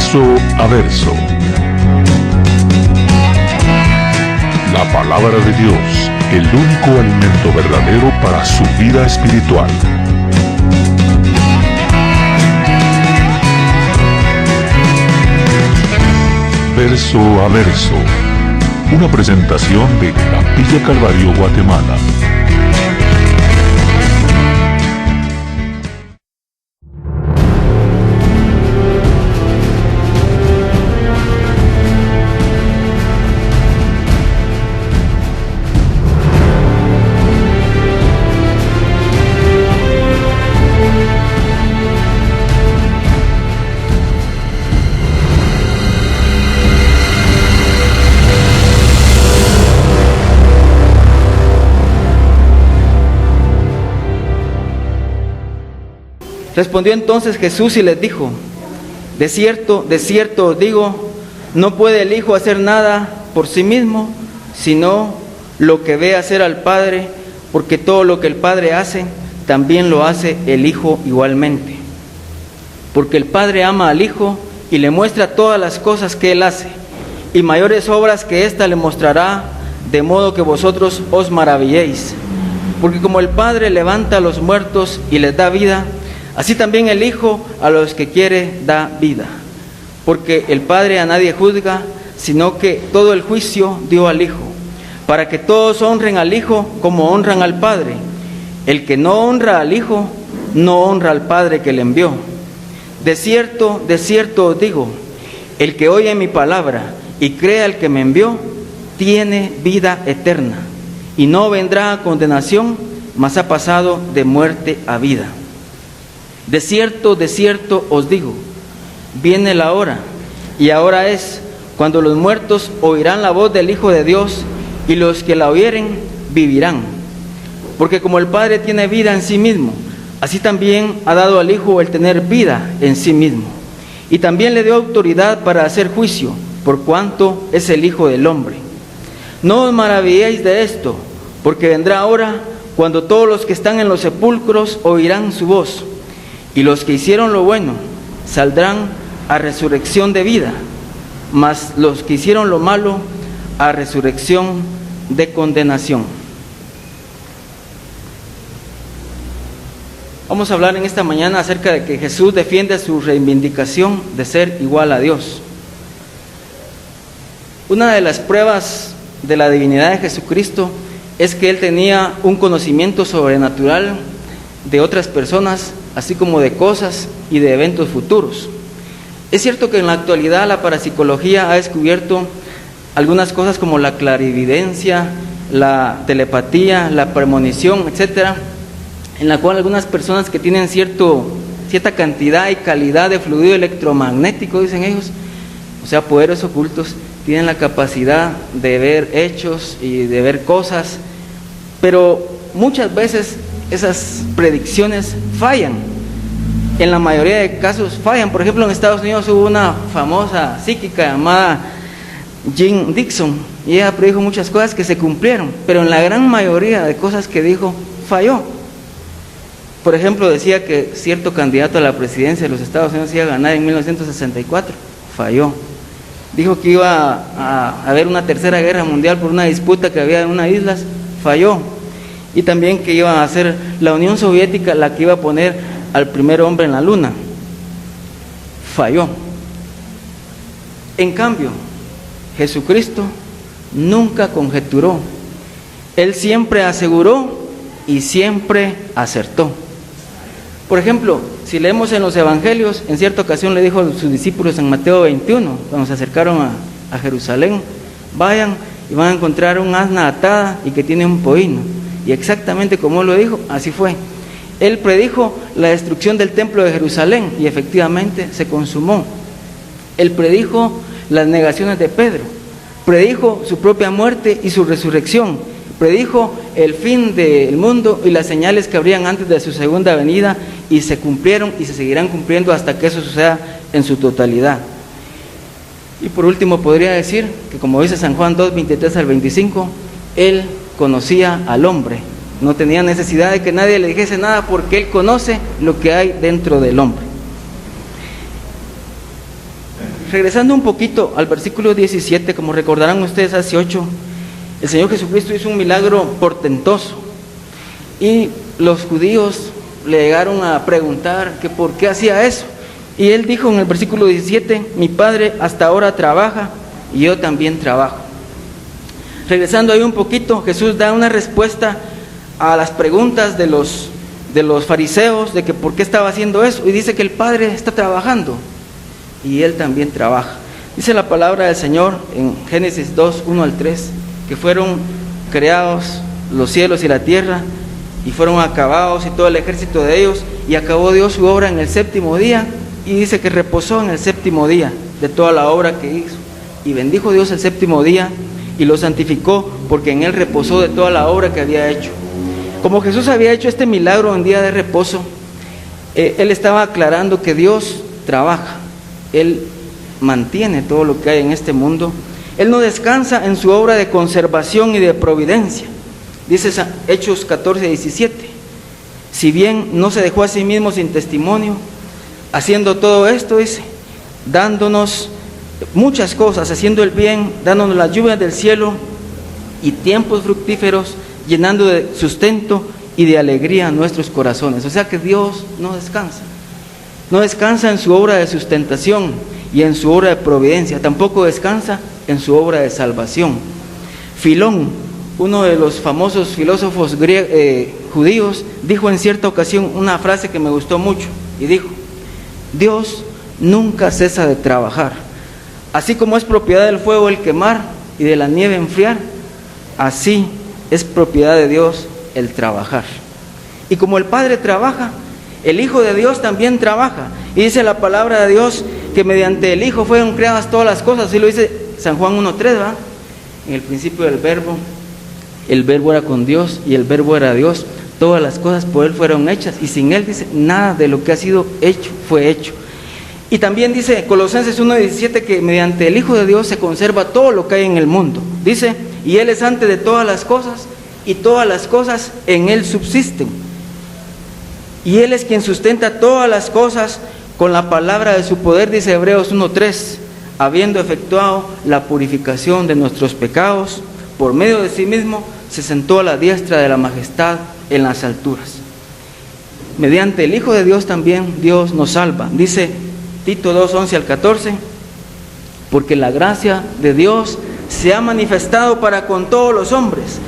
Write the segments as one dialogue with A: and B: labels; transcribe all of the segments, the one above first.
A: Verso a verso. La palabra de Dios, el único alimento verdadero para su vida espiritual. Verso a verso. Una presentación de Capilla Calvario, Guatemala.
B: Respondió entonces Jesús y les dijo: de cierto os digo, no puede el Hijo hacer nada por sí mismo, sino lo que ve hacer al Padre, porque todo lo que el Padre hace, también lo hace el Hijo igualmente. Porque el Padre ama al Hijo y le muestra todas las cosas que Él hace, y mayores obras que ésta le mostrará, de modo que vosotros os maravilléis. Porque como el Padre levanta a los muertos y les da vida, así también el Hijo a los que quiere da vida. Porque el Padre a nadie juzga, sino que todo el juicio dio al Hijo, para que todos honren al Hijo como honran al Padre. El que no honra al Hijo, no honra al Padre que le envió. De cierto os digo, el que oye mi palabra y cree al que me envió, tiene vida eterna, y no vendrá a condenación, mas ha pasado de muerte a vida. De cierto os digo, viene la hora, y ahora es, cuando los muertos oirán la voz del Hijo de Dios, y los que la oyeren vivirán. Porque como el Padre tiene vida en sí mismo, así también ha dado al Hijo el tener vida en sí mismo. Y también le dio autoridad para hacer juicio, por cuanto es el Hijo del Hombre. No os maravilléis de esto, porque vendrá hora cuando todos los que están en los sepulcros oirán su voz, y los que hicieron lo bueno saldrán a resurrección de vida, mas los que hicieron lo malo a resurrección de condenación. Vamos a hablar en esta mañana acerca de que Jesús defiende su reivindicación de ser igual a Dios. Una de las pruebas de la divinidad de Jesucristo es que Él tenía un conocimiento sobrenatural de otras personas, así como de cosas y de eventos futuros. Es cierto que en la actualidad la parapsicología ha descubierto algunas cosas como la clarividencia, la telepatía, la premonición, etcétera, en la cual algunas personas que tienen cierta cantidad y calidad de fluido electromagnético, dicen ellos, o sea, poderes ocultos, tienen la capacidad de ver hechos y de ver cosas, pero muchas veces esas predicciones fallan. En la mayoría de casos fallan. Por ejemplo, en Estados Unidos hubo una famosa psíquica llamada Jean Dixon, y ella predijo muchas cosas que se cumplieron, pero en la gran mayoría de cosas que dijo, falló. Por ejemplo, decía que cierto candidato a la presidencia de los Estados Unidos iba a ganar en 1964, falló. Dijo que iba a haber una tercera guerra mundial por una disputa que había en unas islas, falló. Y también que iba a ser la Unión Soviética la que iba a poner al primer hombre en la luna, falló. En cambio, Jesucristo nunca conjeturó, Él siempre aseguró y siempre acertó. Por ejemplo, si leemos en los evangelios, en cierta ocasión le dijo a sus discípulos en Mateo 21, cuando se acercaron a Jerusalén: vayan y van a encontrar un asna atada y que tiene un pollino. Y exactamente como lo dijo, así fue. Él predijo la destrucción del templo de Jerusalén y efectivamente se consumó. Él predijo las negaciones de Pedro, predijo su propia muerte y su resurrección, predijo el fin del mundo y las señales que habrían antes de su segunda venida, y se cumplieron y se seguirán cumpliendo hasta que eso suceda en su totalidad. Y por último podría decir que, como dice San Juan 2, 23 al 25, Él conocía al hombre, no tenía necesidad de que nadie le dijese nada, porque Él conoce lo que hay dentro del hombre. regresando un poquito al versículo 17, como recordarán ustedes hace 8, el Señor Jesucristo hizo un milagro portentoso y los judíos le llegaron a preguntar que por qué hacía eso. Y él dijo en el versículo 17, mi Padre hasta ahora trabaja y yo también trabajo. Regresando ahí un poquito, Jesús da una respuesta a las preguntas de los fariseos de que por qué estaba haciendo eso, y dice que el Padre está trabajando y él también trabaja. Dice la palabra del Señor en Génesis 2, 1 al 3, que fueron creados los cielos y la tierra y fueron acabados y todo el ejército de ellos, y acabó Dios su obra en el séptimo día, y dice que reposó en el séptimo día de toda la obra que hizo, y bendijo Dios el séptimo día y lo santificó, porque en él reposó de toda la obra que había hecho. Como Jesús había hecho este milagro en día de reposo, él estaba aclarando que Dios trabaja, él mantiene todo lo que hay en este mundo, él no descansa en su obra de conservación y de providencia. Dice Hechos 14, 17, si bien no se dejó a sí mismo sin testimonio, haciendo todo esto, dice, dándonos muchas cosas, haciendo el bien, dándonos las lluvias del cielo y tiempos fructíferos, llenando de sustento y de alegría nuestros corazones. O sea que Dios no descansa en su obra de sustentación y en su obra de providencia, tampoco descansa en su obra de salvación. Filón, uno de los famosos filósofos judíos, dijo en cierta ocasión una frase que me gustó mucho, y dijo, Dios nunca cesa de trabajar. Así como es propiedad del fuego el quemar y de la nieve enfriar, así es propiedad de Dios el trabajar. Y como el Padre trabaja, el Hijo de Dios también trabaja. Y dice la palabra de Dios que mediante el Hijo fueron creadas todas las cosas. Así lo dice San Juan 1:3, ¿verdad? En el principio del Verbo, el Verbo era con Dios y el Verbo era Dios. Todas las cosas por Él fueron hechas, y sin Él, dice, nada de lo que ha sido hecho fue hecho. Y también dice Colosenses 1:17 que mediante el Hijo de Dios se conserva todo lo que hay en el mundo. Dice, y Él es antes de todas las cosas, y todas las cosas en Él subsisten. Y Él es quien sustenta todas las cosas con la palabra de su poder, dice Hebreos 1:3, habiendo efectuado la purificación de nuestros pecados, por medio de sí mismo se sentó a la diestra de la majestad en las alturas. Mediante el Hijo de Dios también Dios nos salva. Dice Tito 2:11 al 14, porque la gracia de Dios se ha manifestado para con todos los hombres,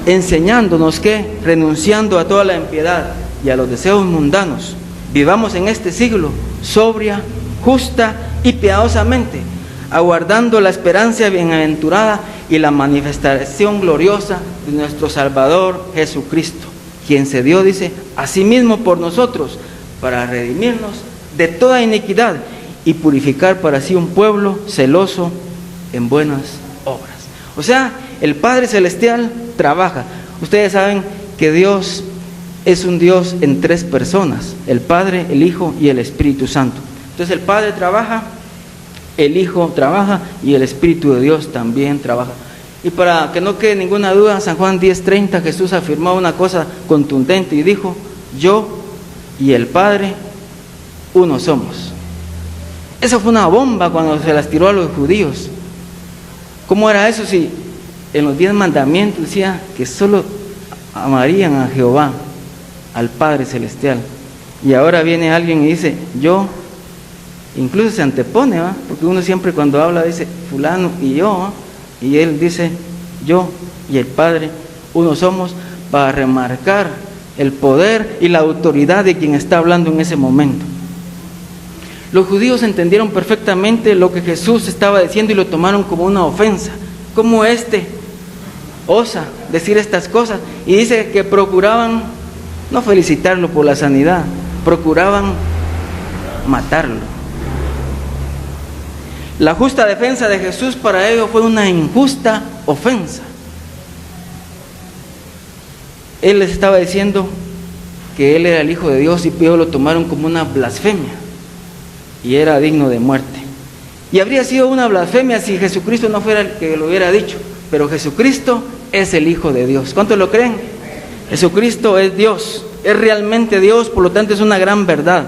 B: enseñándonos que, renunciando a toda la impiedad y a los deseos mundanos, vivamos en este siglo sobria, justa y piadosamente, aguardando la esperanza bienaventurada y la manifestación gloriosa de nuestro Salvador Jesucristo, quien se dio, dice, a sí mismo por nosotros, para redimirnos de toda iniquidad y purificar para sí un pueblo celoso en buenas obras. O sea, el Padre Celestial trabaja. Ustedes saben que Dios es un Dios en tres personas, el Padre, el Hijo y el Espíritu Santo. Entonces el Padre trabaja, el Hijo trabaja y el Espíritu de Dios también trabaja. Y para que no quede ninguna duda, San Juan 10:30, Jesús afirmó una cosa contundente y dijo, yo y el Padre uno somos. Esa fue una bomba cuando se las tiró a los judíos. ¿Cómo era eso si en los 10 mandamientos decía que solo amarían a Jehová, al Padre Celestial? Y ahora viene alguien y dice, yo, incluso se antepone, ¿va? Porque uno siempre cuando habla dice, fulano y yo, ¿va? Y él dice, yo y el Padre uno somos, para remarcar el poder y la autoridad de quien está hablando en ese momento. Los judíos entendieron perfectamente lo que Jesús estaba diciendo y lo tomaron como una ofensa. ¿Cómo osa decir estas cosas? Y dice que procuraban no felicitarlo por la sanidad, procuraban matarlo. La justa defensa de Jesús para ellos fue una injusta ofensa. Él les estaba diciendo que Él era el Hijo de Dios y ellos lo tomaron como una blasfemia y era digno de muerte. Y habría sido una blasfemia si Jesucristo no fuera el que lo hubiera dicho, pero Jesucristo es el Hijo de Dios. ¿Cuántos lo creen? Jesucristo es Dios, es realmente Dios, por lo tanto es una gran verdad.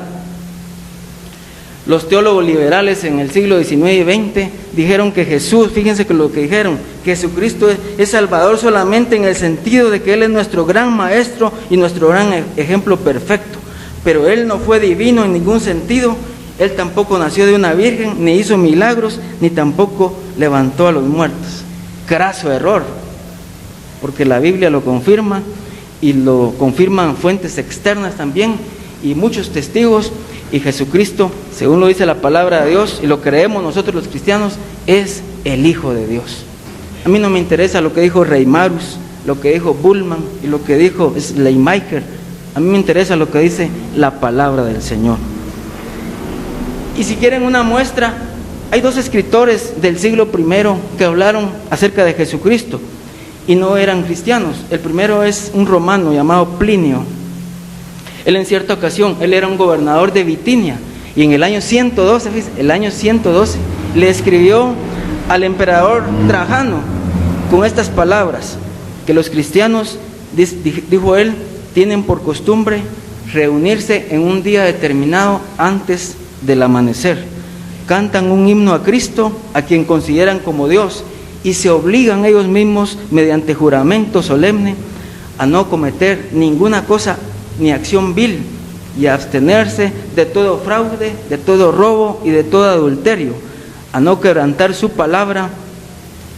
B: Los teólogos liberales en el siglo XIX y XX dijeron que Jesús, fíjense que lo que dijeron, que Jesucristo es Salvador solamente en el sentido de que Él es nuestro gran Maestro y nuestro gran ejemplo perfecto. Pero Él no fue divino en ningún sentido. Él tampoco nació de una virgen, ni hizo milagros, ni tampoco levantó a los muertos. Craso error, porque la Biblia lo confirma y lo confirman fuentes externas también y muchos testigos. Y Jesucristo, según lo dice la palabra de Dios y lo creemos nosotros los cristianos, es el Hijo de Dios. A mí no me interesa lo que dijo Reimarus, lo que dijo Bullman y lo que dijo Schleiermacher. A mí me interesa lo que dice la palabra del Señor. Y si quieren una muestra, hay dos escritores del siglo I que hablaron acerca de Jesucristo y no eran cristianos. El primero es un romano llamado Plinio. Él en cierta ocasión, él era un gobernador de Bitinia y en el año 112, le escribió al emperador Trajano con estas palabras, que los cristianos, dijo él, tienen por costumbre reunirse en un día determinado antes del amanecer. Cantan un himno a Cristo, a quien consideran como Dios, y se obligan ellos mismos, mediante juramento solemne, a no cometer ninguna cosa ni acción vil, y a abstenerse de todo fraude, de todo robo y de todo adulterio, a no quebrantar su palabra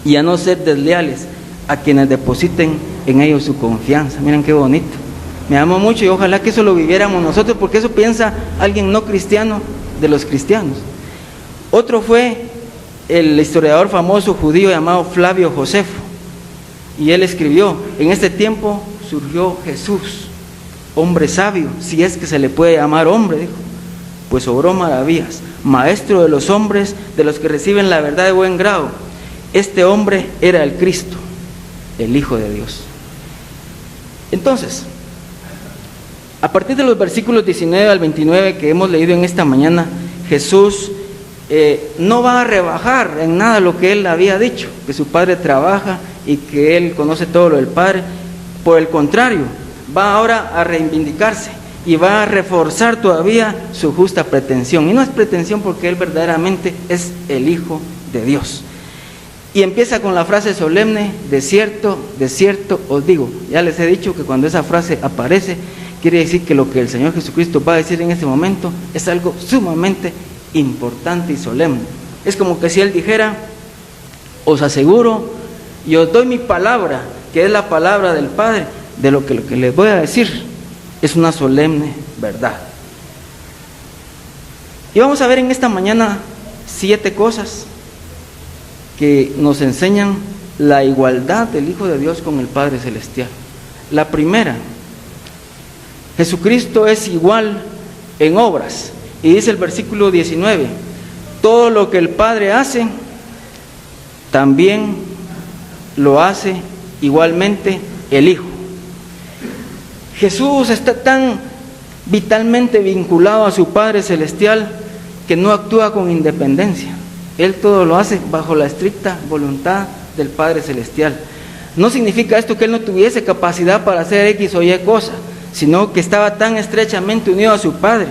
B: y a no ser desleales a quienes depositen en ellos su confianza. Miren qué bonito. Me amo mucho y ojalá que eso lo viviéramos nosotros, porque eso piensa alguien no cristiano de los cristianos. Otro fue el historiador famoso judío llamado Flavio Josefo, y él escribió: en este tiempo surgió Jesús, hombre sabio, si es que se le puede llamar hombre, dijo, pues obró maravillas, maestro de los hombres, de los que reciben la verdad de buen grado. Este hombre era el Cristo, el Hijo de Dios. Entonces, a partir de los versículos 19 al 29 que hemos leído en esta mañana, Jesús no va a rebajar en nada lo que Él había dicho, que su Padre trabaja y que Él conoce todo lo del Padre. Por el contrario, va ahora a reivindicarse y va a reforzar todavía su justa pretensión. Y no es pretensión porque Él verdaderamente es el Hijo de Dios. Y empieza con la frase solemne: de cierto os digo. Ya les he dicho que cuando esa frase aparece, quiere decir que lo que el Señor Jesucristo va a decir en este momento es algo sumamente importante y solemne. Es como que si Él dijera: os aseguro y os doy mi palabra, que es la palabra del Padre, de lo que les voy a decir es una solemne verdad. Y vamos a ver en esta mañana 7 cosas que nos enseñan la igualdad del Hijo de Dios con el Padre Celestial. La primera: Jesucristo es igual en obras. Y dice el versículo 19: todo lo que el Padre hace, también lo hace igualmente el Hijo. Jesús está tan vitalmente vinculado a su Padre Celestial que no actúa con independencia. Él todo lo hace bajo la estricta voluntad del Padre Celestial. No significa esto que Él no tuviese capacidad para hacer X o Y cosa, sino que estaba tan estrechamente unido a su Padre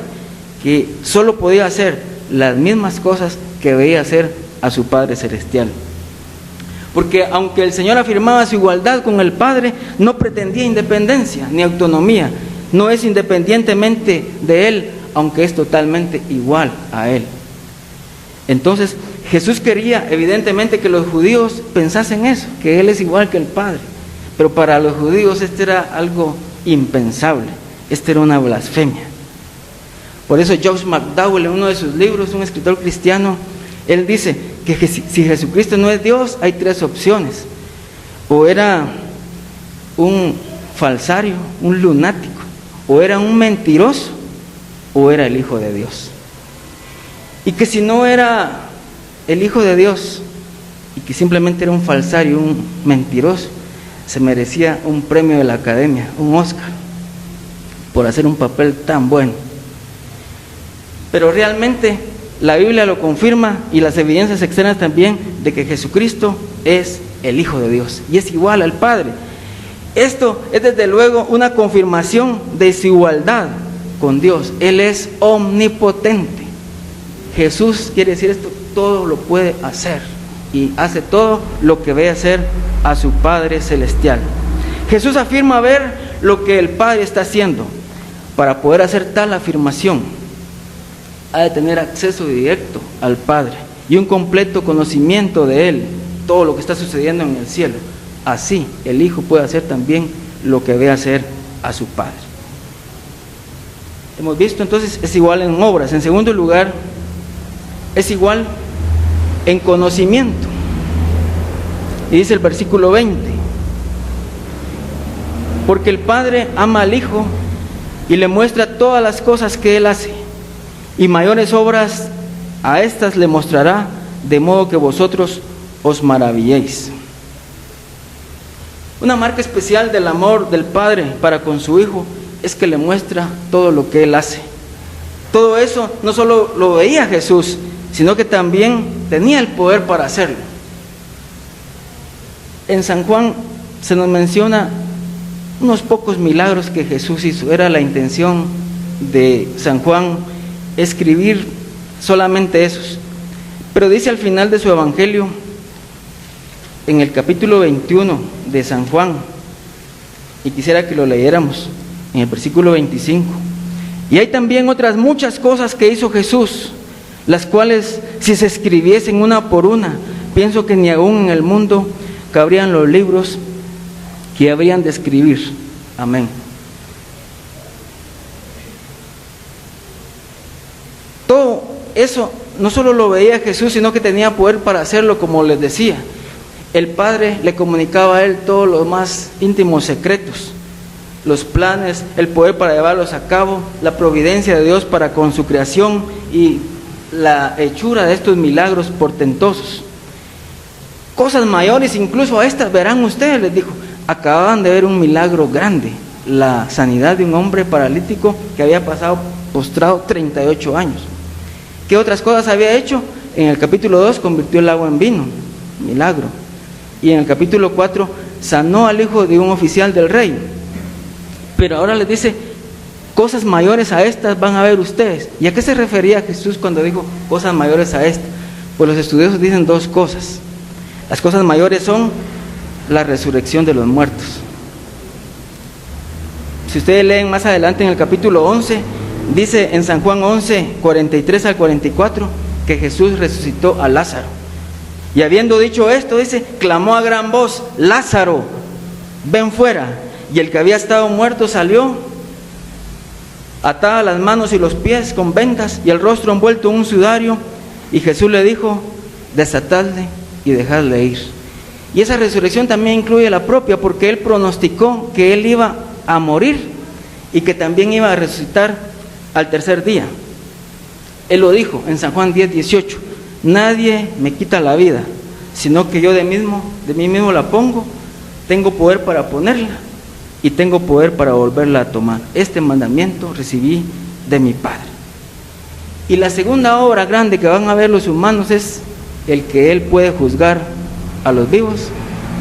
B: que solo podía hacer las mismas cosas que veía hacer a su Padre Celestial. Porque aunque el Señor afirmaba su igualdad con el Padre, no pretendía independencia ni autonomía. No es independientemente de Él, aunque es totalmente igual a Él. Entonces, Jesús quería evidentemente que los judíos pensasen eso, que Él es igual que el Padre. Pero para los judíos esto era algo impensable, esto era una blasfemia. Por eso George McDowell, en uno de sus libros, un escritor cristiano, él dice que si Jesucristo no es Dios, hay 3 opciones: o era un falsario, un lunático, o era un mentiroso, o era el Hijo de Dios. Y que si no era el Hijo de Dios, y que simplemente era un falsario, un mentiroso, se merecía un premio de la Academia, un Oscar, por hacer un papel tan bueno. Pero realmente la Biblia lo confirma, y las evidencias externas también, de que Jesucristo es el Hijo de Dios y es igual al Padre. Esto es desde luego una confirmación de su igualdad con Dios. Él es omnipotente. Jesús quiere decir esto, todo lo puede hacer y hace todo lo que ve hacer a su Padre Celestial. Jesús afirma ver lo que el Padre está haciendo. Para poder hacer tal afirmación, ha de tener acceso directo al Padre y un completo conocimiento de Él, todo lo que está sucediendo en el cielo. Así, el Hijo puede hacer también lo que ve hacer a su Padre. Hemos visto entonces, es igual en obras. En segundo lugar, es igual en conocimiento. Y dice el versículo 20, porque el Padre ama al Hijo y le muestra todas las cosas que Él hace, y mayores obras a estas le mostrará, de modo que vosotros os maravilléis. Una marca especial del amor del Padre para con su Hijo es que le muestra todo lo que Él hace. Todo eso no solo lo veía Jesús, sino que también tenía el poder para hacerlo. En San Juan se nos menciona unos pocos milagros que Jesús hizo. Era la intención de San Juan escribir solamente esos. Pero dice al final de su evangelio, en el capítulo 21 de San Juan, y quisiera que lo leyéramos, en el versículo 25. Y hay también otras muchas cosas que hizo Jesús, las cuales si se escribiesen una por una, pienso que ni aún en el mundo cabrían los libros que habrían de escribir. Amén. Todo eso no solo lo veía Jesús, sino que tenía poder para hacerlo, como les decía. El Padre le comunicaba a Él todos los más íntimos secretos, los planes, el poder para llevarlos a cabo, la providencia de Dios para con su creación y la hechura de estos milagros portentosos. Cosas mayores incluso a estas verán ustedes, les dijo. Acababan de ver un milagro grande, la sanidad de un hombre paralítico que había pasado postrado 38 años. ¿Qué otras cosas había hecho? En el capítulo 2 convirtió el agua en vino, milagro. Y en el capítulo 4 sanó al hijo de un oficial del rey. Pero ahora les dice, cosas mayores a estas van a ver ustedes. ¿Y a qué se refería Jesús cuando dijo cosas mayores a estas? Pues los estudiosos dicen dos cosas. Las cosas mayores son la resurrección de los muertos. Si ustedes leen más adelante en el capítulo 11, dice en San Juan 11, 43 al 44, que Jesús resucitó a Lázaro. Y habiendo dicho esto, dice, clamó a gran voz, Lázaro, ven fuera. Y el que había estado muerto salió, atada las manos y los pies con vendas y el rostro envuelto en un sudario. Y Jesús le dijo, desatadle y dejadle ir. Y esa resurrección también incluye la propia, porque Él pronosticó que Él iba a morir y que también iba a resucitar al tercer día. Él lo dijo en San Juan 10, 18, nadie me quita la vida, sino que yo de mí mismo la pongo, tengo poder para ponerla y tengo poder para volverla a tomar. Este mandamiento recibí de mi Padre. Y la segunda obra grande que van a ver los humanos es el que Él puede juzgar a los vivos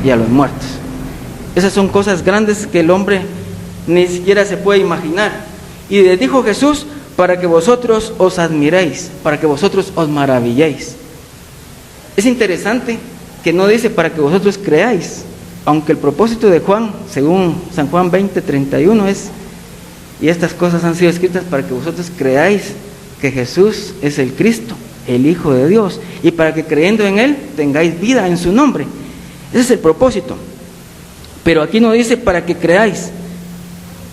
B: y a los muertos. Esas son cosas grandes que el hombre ni siquiera se puede imaginar. Y les dijo Jesús, para que vosotros os admiréis, para que vosotros os maravilléis. Es interesante que no dice para que vosotros creáis, aunque el propósito de Juan, según San Juan 20, 31 es, y estas cosas han sido escritas para que vosotros creáis que Jesús es el Cristo, el Hijo de Dios, y para que creyendo en Él tengáis vida en su nombre. Ese es el propósito. Pero aquí no dice para que creáis,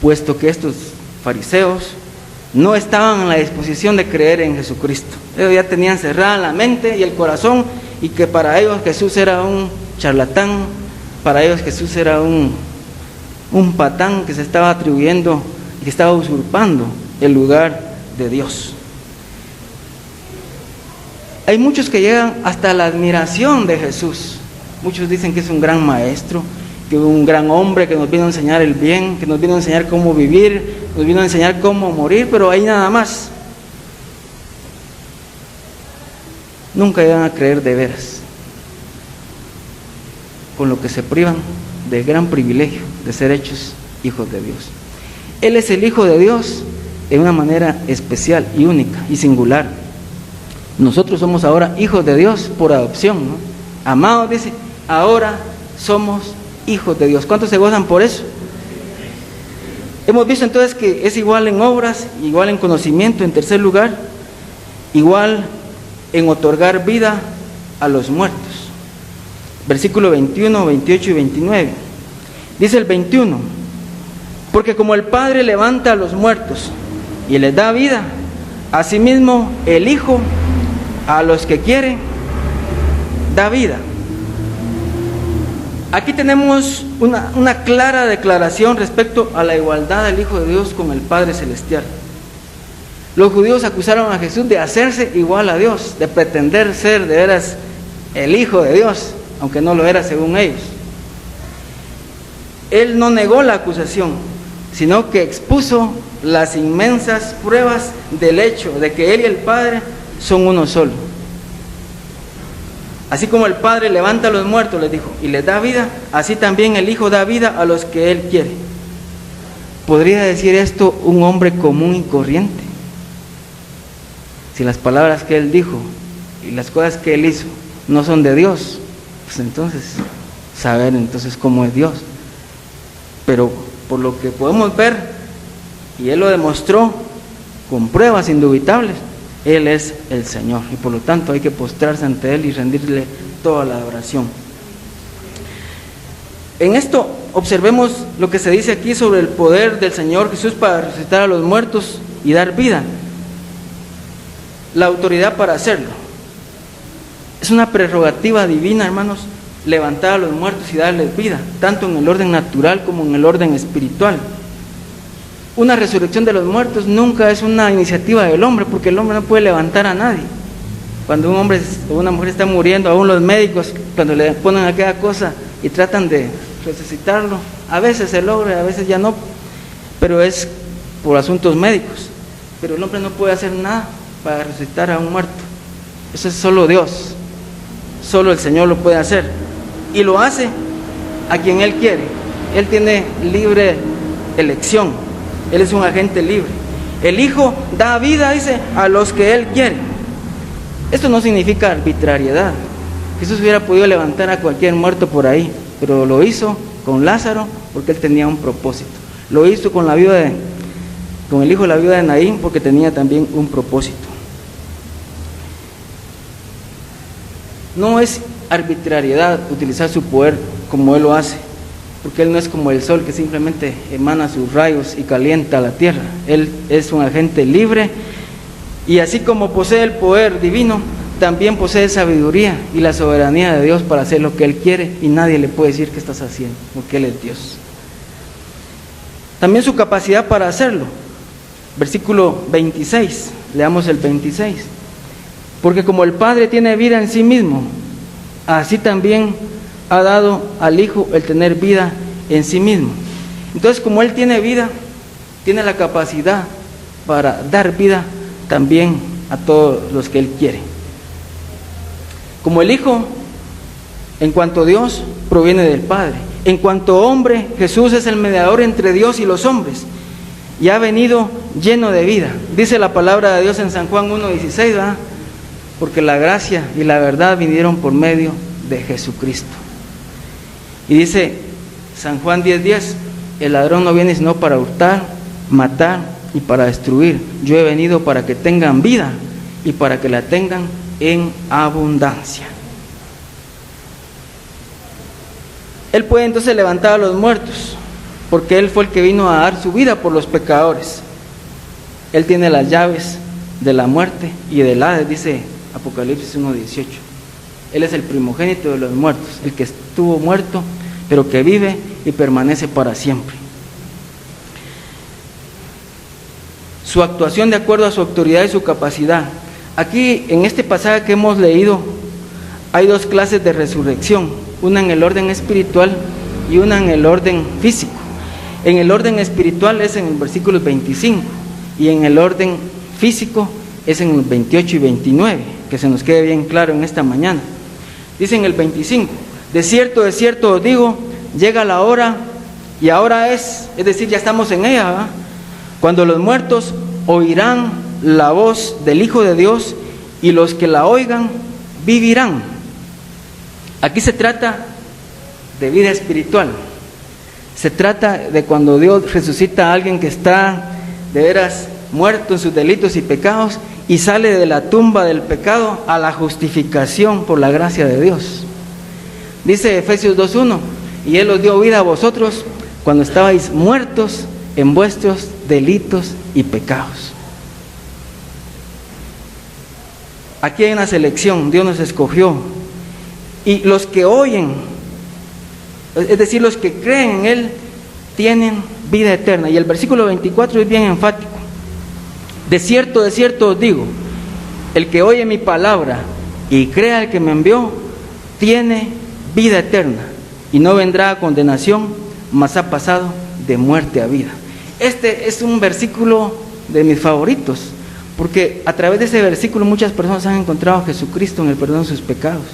B: puesto que estos fariseos no estaban en la disposición de creer en Jesucristo. Ellos ya tenían cerrada la mente y el corazón, y que para ellos Jesús era un charlatán, para ellos Jesús era un patán que se estaba atribuyendo y que estaba usurpando el lugar de Dios. Hay muchos que llegan hasta la admiración de Jesús. Muchos dicen que es un gran maestro, que es un gran hombre, que nos vino a enseñar el bien, que nos vino a enseñar cómo vivir, nos vino a enseñar cómo morir, pero ahí nada más. Nunca llegan a creer de veras, con lo que se privan del gran privilegio de ser hechos hijos de Dios. Él es el Hijo de Dios de una manera especial y única y singular. Nosotros somos ahora hijos de Dios por adopción, ¿no? Amados, dice, ahora somos hijos de Dios. ¿Cuántos se gozan por eso? Hemos visto entonces que es igual en obras, igual en conocimiento, en tercer lugar, igual en otorgar vida a los muertos. Versículo 21, 28 y 29. Dice el 21, porque como el Padre levanta a los muertos y les da vida, asimismo el Hijo a los que quiere da vida. Aquí tenemos una clara declaración respecto a la igualdad del Hijo de Dios con el Padre Celestial. Los judíos acusaron a Jesús de hacerse igual a Dios, de pretender ser de veras el Hijo de Dios, aunque no lo era según ellos. Él no negó la acusación, sino que expuso las inmensas pruebas del hecho de que Él y el Padre son uno solo. Así como el Padre levanta a los muertos, les dijo, y les da vida, así también el Hijo da vida a los que Él quiere. ¿Podría decir esto un hombre común y corriente? Si las palabras que Él dijo y las cosas que Él hizo no son de Dios, pues entonces, saber entonces cómo es Dios. Pero por lo que podemos ver, y Él lo demostró con pruebas indubitables, Él es el Señor, y por lo tanto hay que postrarse ante Él y rendirle toda la adoración. En esto observemos lo que se dice aquí sobre el poder del Señor Jesús para resucitar a los muertos y dar vida. La autoridad para hacerlo. Es una prerrogativa divina, hermanos, levantar a los muertos y darles vida, tanto en el orden natural como en el orden espiritual. Una resurrección de los muertos nunca es una iniciativa del hombre, porque el hombre no puede levantar a nadie. Cuando un hombre o una mujer está muriendo, aún los médicos, cuando le ponen aquella cosa y tratan de resucitarlo, a veces se logra, a veces ya no, pero es por asuntos médicos. Pero el hombre no puede hacer nada para resucitar a un muerto. Eso es solo Dios, solo el Señor lo puede hacer, y lo hace a quien Él quiere. Él tiene libre elección. Él es un agente libre. El Hijo da vida, dice, a los que Él quiere. Esto no significa arbitrariedad. Jesús hubiera podido levantar a cualquier muerto por ahí, pero lo hizo con Lázaro porque Él tenía un propósito. Lo hizo con el hijo de la viuda de Naín porque tenía también un propósito. No es arbitrariedad utilizar su poder como Él lo hace, porque Él no es como el sol que simplemente emana sus rayos y calienta la tierra. Él es un agente libre, y así como posee el poder divino, también posee sabiduría y la soberanía de Dios para hacer lo que Él quiere, y nadie le puede decir qué estás haciendo, porque Él es Dios. También su capacidad para hacerlo. Versículo 26, leamos el 26. Porque como el Padre tiene vida en sí mismo, así también ha dado al Hijo el tener vida en sí mismo. Entonces, como Él tiene vida, tiene la capacidad para dar vida también a todos los que Él quiere. Como el Hijo, en cuanto a Dios, proviene del Padre. En cuanto a hombre, Jesús es el mediador entre Dios y los hombres, y ha venido lleno de vida. Dice la palabra de Dios en San Juan 1:16, ¿verdad? Porque la gracia y la verdad vinieron por medio de Jesucristo. Y dice San Juan 10:10, el ladrón no viene sino para hurtar, matar y para destruir. Yo he venido para que tengan vida y para que la tengan en abundancia. Él puede entonces levantar a los muertos, porque Él fue el que vino a dar su vida por los pecadores. Él tiene las llaves de la muerte y del Hades, dice Apocalipsis 1:18. Él es el primogénito de los muertos, el que estuvo muerto, pero que vive y permanece para siempre. Su actuación de acuerdo a su autoridad y su capacidad. Aquí, en este pasaje que hemos leído, hay dos clases de resurrección, una en el orden espiritual y una en el orden físico. En el orden espiritual es en el versículo 25, y en el orden físico es en el 28 y 29, que se nos quede bien claro en esta mañana. Dice en el 25, de cierto os digo, llega la hora, y ahora es decir, ya estamos en ella, ¿verdad? Cuando los muertos oirán la voz del Hijo de Dios, y los que la oigan vivirán. Aquí se trata de vida espiritual. Se trata de cuando Dios resucita a alguien que está de veras muerto en sus delitos y pecados y sale de la tumba del pecado a la justificación por la gracia de Dios. Dice Efesios 2:1, y Él os dio vida a vosotros cuando estabais muertos en vuestros delitos y pecados. Aquí hay una selección, Dios nos escogió. Y los que oyen, es decir, los que creen en Él, tienen vida eterna. Y el versículo 24 es bien enfático. De cierto os digo, el que oye mi palabra y crea al que me envió, tiene vida eterna y no vendrá a condenación, mas ha pasado de muerte a vida. Este es un versículo de mis favoritos, porque a través de ese versículo muchas personas han encontrado a Jesucristo en el perdón de sus pecados.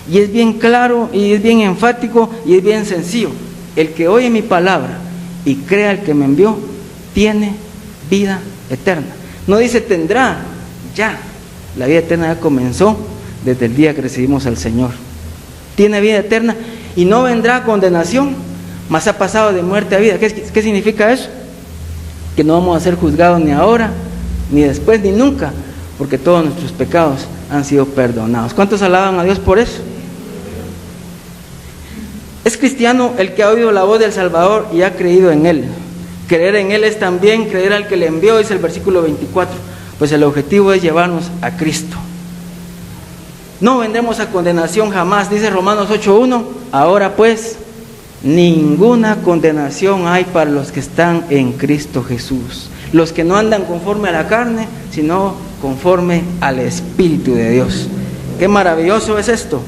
B: Y es bien claro, y es bien enfático, y es bien sencillo. El que oye mi palabra y crea al que me envió, tiene vida eterna. No dice tendrá, ya. La vida eterna ya comenzó desde el día que recibimos al Señor. Tiene vida eterna y no vendrá condenación, mas ha pasado de muerte a vida. ¿Qué significa eso? Que no vamos a ser juzgados ni ahora, ni después, ni nunca, porque todos nuestros pecados han sido perdonados. ¿Cuántos alaban a Dios por eso? Es cristiano el que ha oído la voz del Salvador y ha creído en Él. Creer en Él es también creer al que le envió, dice el versículo 24. Pues el objetivo es llevarnos a Cristo. No vendremos a condenación jamás, dice Romanos 8:1. Ahora pues, ninguna condenación hay para los que están en Cristo Jesús. Los que no andan conforme a la carne, sino conforme al Espíritu de Dios. Qué maravilloso es esto.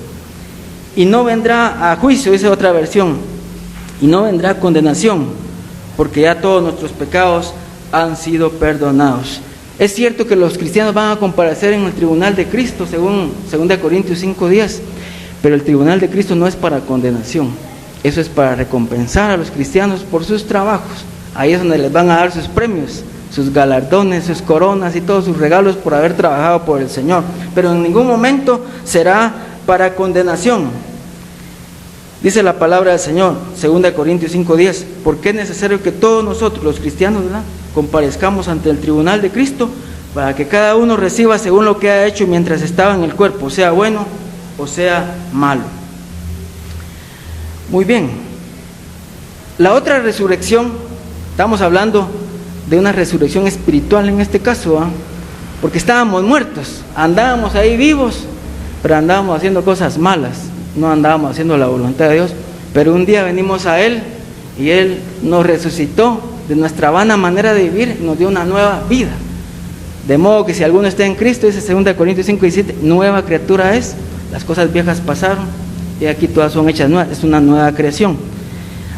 B: Y no vendrá a juicio, dice otra versión, y no vendrá a condenación, porque ya todos nuestros pecados han sido perdonados. Es cierto que los cristianos van a comparecer en el tribunal de Cristo, según 2 Corintios 5:10, pero el tribunal de Cristo no es para condenación, eso es para recompensar a los cristianos por sus trabajos. Ahí es donde les van a dar sus premios, sus galardones, sus coronas y todos sus regalos por haber trabajado por el Señor, pero en ningún momento será para condenación. Dice la palabra del Señor, 2 Corintios 5:10, porque es necesario que todos nosotros, los cristianos, ¿verdad?, comparezcamos ante el tribunal de Cristo, para que cada uno reciba según lo que ha hecho mientras estaba en el cuerpo, sea bueno o sea malo. Muy bien. La otra resurrección, estamos hablando de una resurrección espiritual en este caso, porque estábamos muertos, andábamos ahí vivos, pero andábamos haciendo cosas malas, no andábamos haciendo la voluntad de Dios, pero un día venimos a Él y Él nos resucitó de nuestra vana manera de vivir, nos dio una nueva vida. De modo que si alguno está en Cristo, dice 2 Corintios 5:17, nueva criatura es, las cosas viejas pasaron y aquí todas son hechas nuevas, es una nueva creación.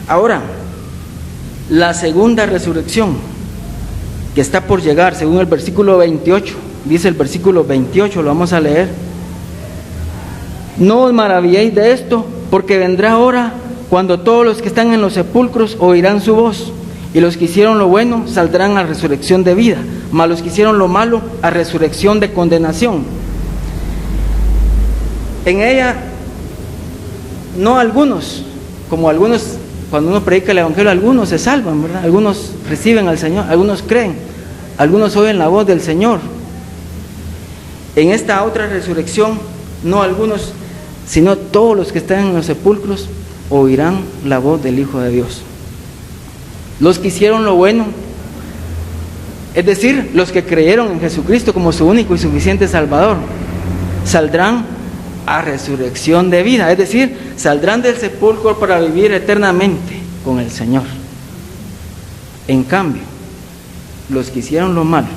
B: Ahora, la segunda resurrección que está por llegar, según el versículo 28, dice el versículo 28, lo vamos a leer. No os maravilléis de esto, porque vendrá hora cuando todos los que están en los sepulcros oirán su voz, y los que hicieron lo bueno saldrán a resurrección de vida, mas los que hicieron lo malo a resurrección de condenación. En ella, no algunos, como algunos, cuando uno predica el Evangelio, algunos se salvan, ¿verdad? Algunos reciben al Señor, algunos creen, algunos oyen la voz del Señor. En esta otra resurrección, no algunos, sino todos los que están en los sepulcros oirán la voz del Hijo de Dios. Los que hicieron lo bueno, es decir, los que creyeron en Jesucristo como su único y suficiente Salvador, saldrán a resurrección de vida, es decir, saldrán del sepulcro para vivir eternamente con el Señor. En cambio, los que hicieron lo malo,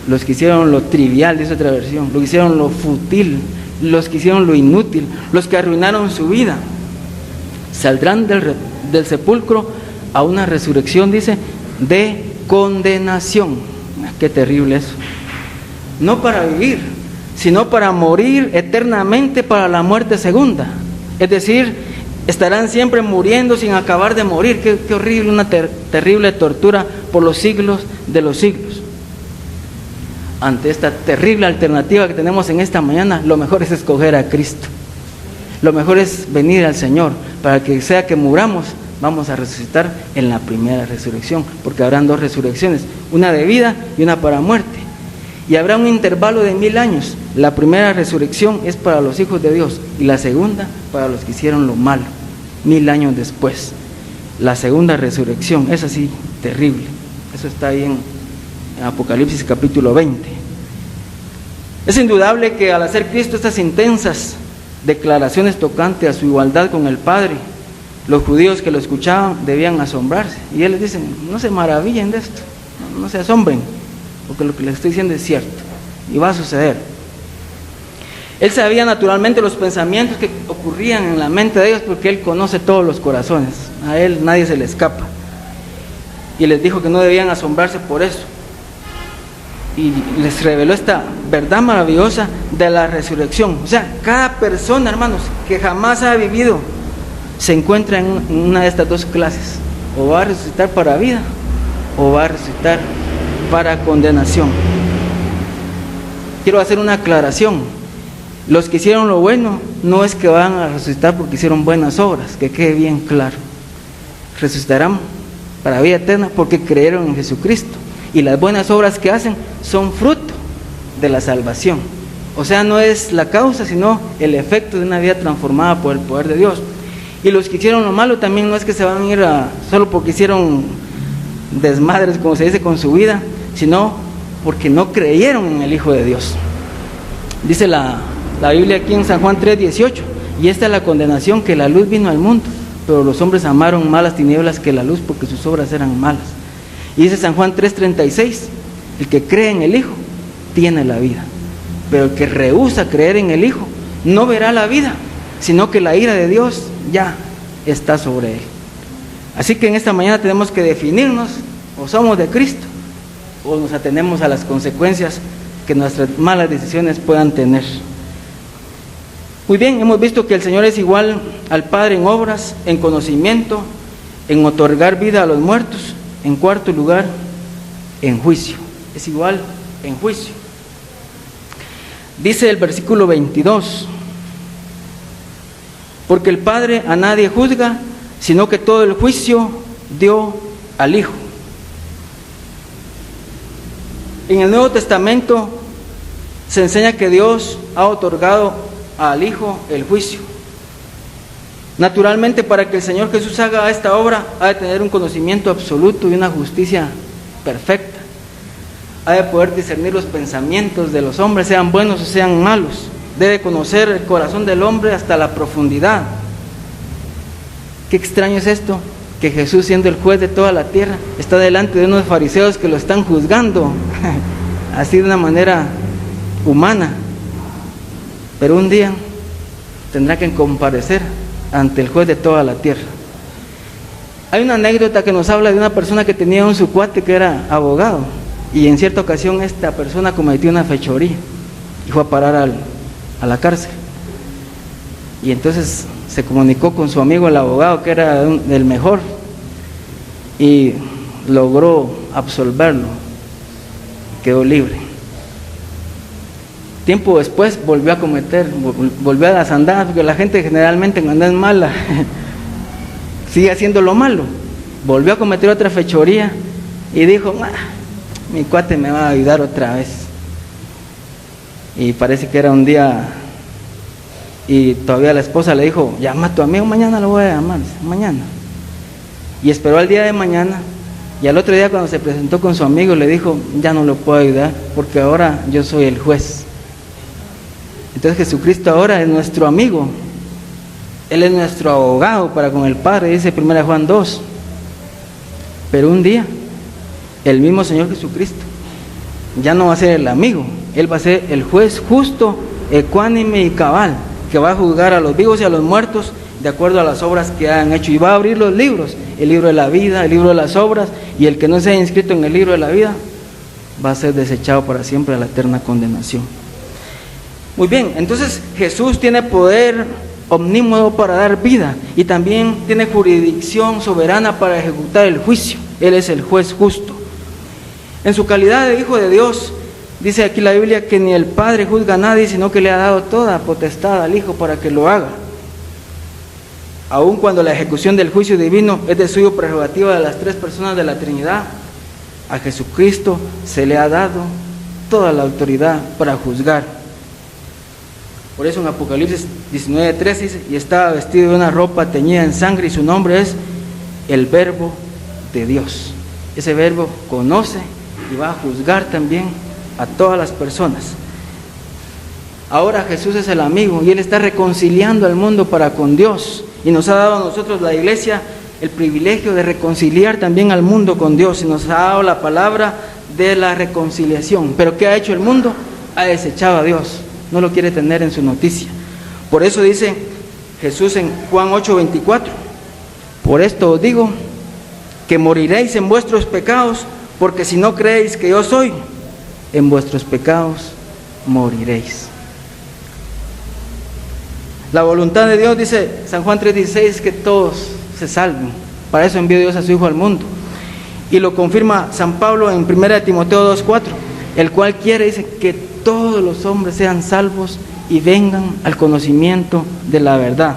B: los que hicieron lo trivial, dice otra versión, los que hicieron lo fútil, los que hicieron lo inútil, los que arruinaron su vida, saldrán del sepulcro a una resurrección, dice, de condenación. Qué terrible eso. No para vivir, sino para morir eternamente para la muerte segunda. Es decir, estarán siempre muriendo sin acabar de morir. Qué horrible, una terrible tortura por los siglos de los siglos. ante esta terrible alternativa que tenemos en esta mañana, lo mejor es escoger a Cristo. Lo mejor es venir al Señor, para que sea que muramos, vamos a resucitar en la primera resurrección, porque habrán 2 resurrecciones, una de vida y una para muerte. Y habrá un intervalo de 1000 años. La primera resurrección es para los hijos de Dios y la segunda para los que hicieron lo malo, 1000 años después. La segunda resurrección es así, terrible. Eso está ahí en Apocalipsis capítulo 20. Es indudable que al hacer Cristo estas intensas declaraciones tocantes a su igualdad con el Padre, los judíos que lo escuchaban debían asombrarse. Y Él les dice, no se maravillen de esto, no se asombren, porque lo que les estoy diciendo es cierto y va a suceder. Él sabía naturalmente los pensamientos que ocurrían en la mente de ellos, porque Él conoce todos los corazones, a Él nadie se le escapa. Y les dijo que no debían asombrarse por eso. Y les reveló esta verdad maravillosa de la resurrección. O sea, cada persona, hermanos, que jamás ha vivido, se encuentra en una de estas 2 clases. O va a resucitar para vida, o va a resucitar para condenación. Quiero hacer una aclaración. Los que hicieron lo bueno, no es que van a resucitar porque hicieron buenas obras, que quede bien claro. Resucitarán para vida eterna porque creyeron en Jesucristo. Y las buenas obras que hacen son fruto de la salvación. O sea, no es la causa, sino el efecto de una vida transformada por el poder de Dios. Y los que hicieron lo malo también no es que se van a ir solo porque hicieron desmadres, como se dice, con su vida, sino porque no creyeron en el Hijo de Dios. Dice la Biblia aquí en San Juan 3:18, y esta es la condenación, que la luz vino al mundo, pero los hombres amaron más las tinieblas que la luz, porque sus obras eran malas. Y dice San Juan 3:36, el que cree en el Hijo tiene la vida, pero el que rehúsa creer en el Hijo no verá la vida, sino que la ira de Dios ya está sobre él. Así que en esta mañana tenemos que definirnos: o somos de Cristo o nos atenemos a las consecuencias que nuestras malas decisiones puedan tener. Muy bien, hemos visto que el Señor es igual al Padre en obras, en conocimiento, en otorgar vida a los muertos. En cuarto lugar, en juicio. Es igual en juicio. Dice el versículo 22, porque el Padre a nadie juzga, sino que todo el juicio dio al Hijo. En el Nuevo Testamento se enseña que Dios ha otorgado al Hijo el juicio. Naturalmente, para que el Señor Jesús haga esta obra, ha de tener un conocimiento absoluto y una justicia perfecta. Ha de poder discernir los pensamientos de los hombres, sean buenos o sean malos. Debe conocer el corazón del hombre hasta la profundidad. Qué extraño es esto, que Jesús, siendo el juez de toda la tierra, está delante de unos fariseos que lo están juzgando, así de una manera humana. Pero un día tendrá que comparecer ante el juez de toda la tierra. Hay una anécdota que nos habla de una persona que tenía un su cuate que era abogado, y en cierta ocasión esta persona cometió una fechoría y fue a parar a la cárcel. Y entonces se comunicó con su amigo el abogado, que era el mejor, y logró absolverlo, quedó libre. Tiempo después volvió a las andadas, porque la gente generalmente cuando es mala sigue haciendo lo malo. Volvió a cometer otra fechoría y dijo: mi cuate me va a ayudar otra vez. Y parece que era un día, y todavía la esposa le dijo: llama a tu amigo, mañana lo voy a llamar, mañana. Y esperó al día de mañana, y al otro día, cuando se presentó con su amigo, le dijo: ya no lo puedo ayudar, porque ahora yo soy el juez. Entonces Jesucristo ahora es nuestro amigo, Él es nuestro abogado para con el Padre, dice 1 Juan 2. Pero un día, el mismo Señor Jesucristo ya no va a ser el amigo, Él va a ser el juez justo, ecuánime y cabal, que va a juzgar a los vivos y a los muertos de acuerdo a las obras que han hecho, y va a abrir los libros, el libro de la vida, el libro de las obras, y el que no se haya inscrito en el libro de la vida va a ser desechado para siempre a la eterna condenación. Muy bien, entonces Jesús tiene poder omnímodo para dar vida, y también tiene jurisdicción soberana para ejecutar el juicio. Él es el juez justo. En su calidad de Hijo de Dios, Dice aquí la Biblia que ni el Padre juzga a nadie, sino que le ha dado toda potestad al Hijo para que lo haga. Aun cuando la ejecución del juicio divino es de suyo prerrogativa de las tres personas de la Trinidad, a Jesucristo se le ha dado toda la autoridad para juzgar. Por eso en Apocalipsis 19:13 dice, y estaba vestido de una ropa teñida en sangre, y su nombre es el Verbo de Dios. Ese Verbo conoce y va a juzgar también a todas las personas. Ahora Jesús es el amigo y Él está reconciliando al mundo para con Dios, y nos ha dado a nosotros, la iglesia, el privilegio de reconciliar también al mundo con Dios, y nos ha dado la palabra de la reconciliación. Pero ¿qué ha hecho el mundo? Ha desechado a Dios, no lo quiere tener en su noticia. Por eso dice Jesús en Juan 8:24, por esto os digo que moriréis en vuestros pecados, porque si no creéis que yo soy, en vuestros pecados moriréis. La voluntad de Dios, dice San Juan 3:16, es que todos se salven. Para eso envió Dios a su Hijo al mundo. Y lo confirma San Pablo en 1 Timoteo 2:4, el cual quiere, dice, que todos los hombres sean salvos y vengan al conocimiento de la verdad.